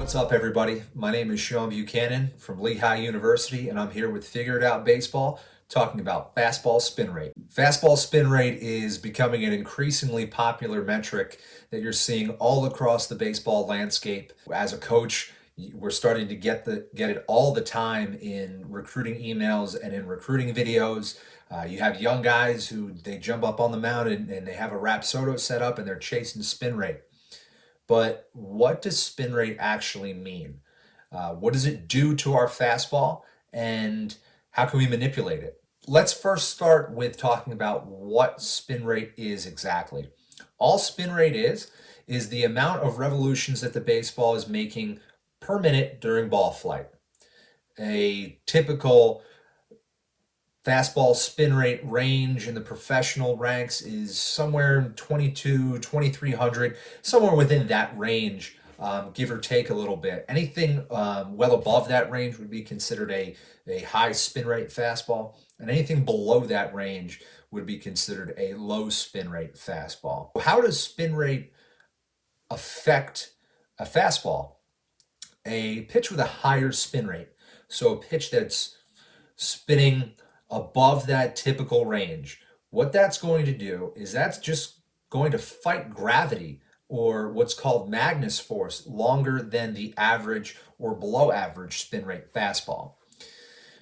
What's up, everybody? My name is Buchanan from Lehigh University, and I'm here with Figure It Out Baseball, talking about fastball spin rate. Fastball spin rate is becoming an increasingly popular metric that you're seeing all across the baseball landscape. As a coach, we're starting to get it all the time in recruiting emails and in recruiting videos. You have young guys who they jump up on the mound and they have a Rapsodo set up and they're chasing spin rate. But what does spin rate actually mean? What does it do to our fastball, and how can we manipulate it? Let's first start with talking about what spin rate is exactly. All spin rate is the amount of revolutions that the baseball is making per minute during ball flight. A typical fastball spin rate range in the professional ranks is somewhere in 2300, somewhere within that range, give or take a little bit. Anything well above that range would be considered a high spin rate fastball, and anything below that range would be considered a low spin rate fastball. How does spin rate affect a fastball? A pitch with a higher spin rate, so a pitch that's spinning above that typical range, what that's going to do is that's just going to fight gravity, or what's called Magnus force, longer than the average or below average spin rate fastball.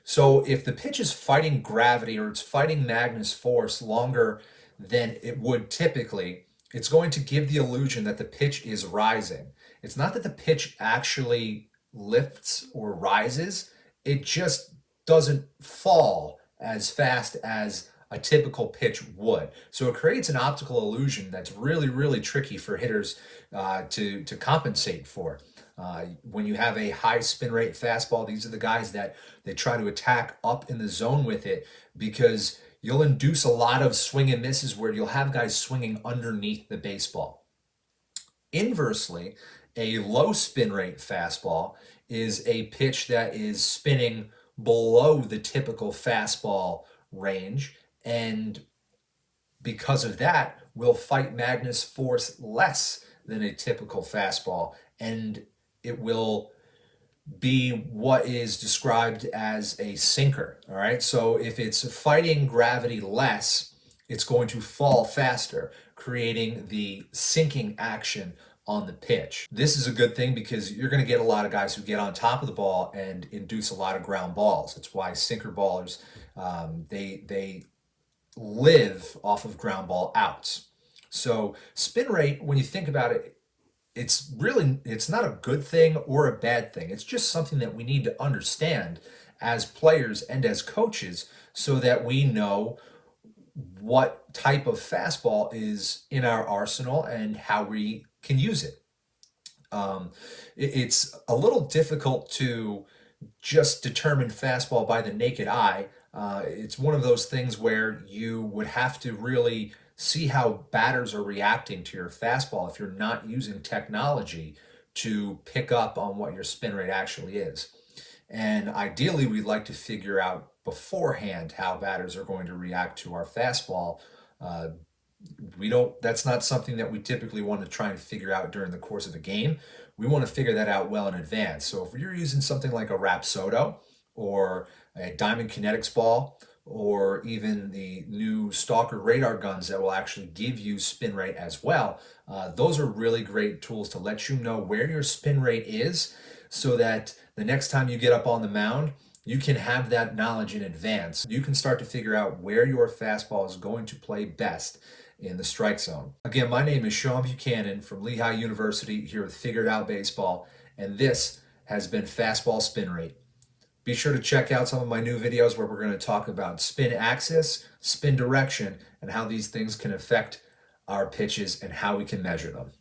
So if the pitch is fighting gravity or it's fighting Magnus force longer than it would typically, it's going to give the illusion that the pitch is rising. It's not that the pitch actually lifts or rises, it just doesn't fall as fast as a typical pitch would. So it creates an optical illusion that's really, really tricky for hitters to compensate for. When you have a high spin rate fastball, these are the guys that they try to attack up in the zone with it, because you'll induce a lot of swing and misses where you'll have guys swinging underneath the baseball. Inversely, a low spin rate fastball is a pitch that is spinning below the typical fastball range, and because of that will fight Magnus force less than a typical fastball, and it will be what is described as a sinker. All right, so if it's fighting gravity less, it's going to fall faster, creating the sinking action on the pitch. This is a good thing because you're going to get a lot of guys who get on top of the ball and induce a lot of ground balls. That's why sinker ballers, they live off of ground ball outs. So spin rate, when you think about it, it's not a good thing or a bad thing. It's just something that we need to understand as players and as coaches, so that we know what type of fastball is in our arsenal and how we can use it. It's a little difficult to just determine fastball by the naked eye. It's one of those things where you would have to really see how batters are reacting to your fastball if you're not using technology to pick up on what your spin rate actually is. And ideally, we'd like to figure out beforehand how batters are going to react to our fastball. That's not something that we typically want to try and figure out during the course of a game. We want to figure that out well in advance. So if you're using something like a Rapsodo or a Diamond Kinetics ball, or even the new Stalker radar guns that will actually give you spin rate as well, those are really great tools to let you know where your spin rate is, so that the next time you get up on the mound, you can have that knowledge in advance. You can start to figure out where your fastball is going to play best in the strike zone. Again, my name is Buchanan from Lehigh University, here with Figure It Out Baseball, and this has been Fastball Spin Rate. Be sure to check out some of my new videos where we're going to talk about spin axis, spin direction, and how these things can affect our pitches and how we can measure them.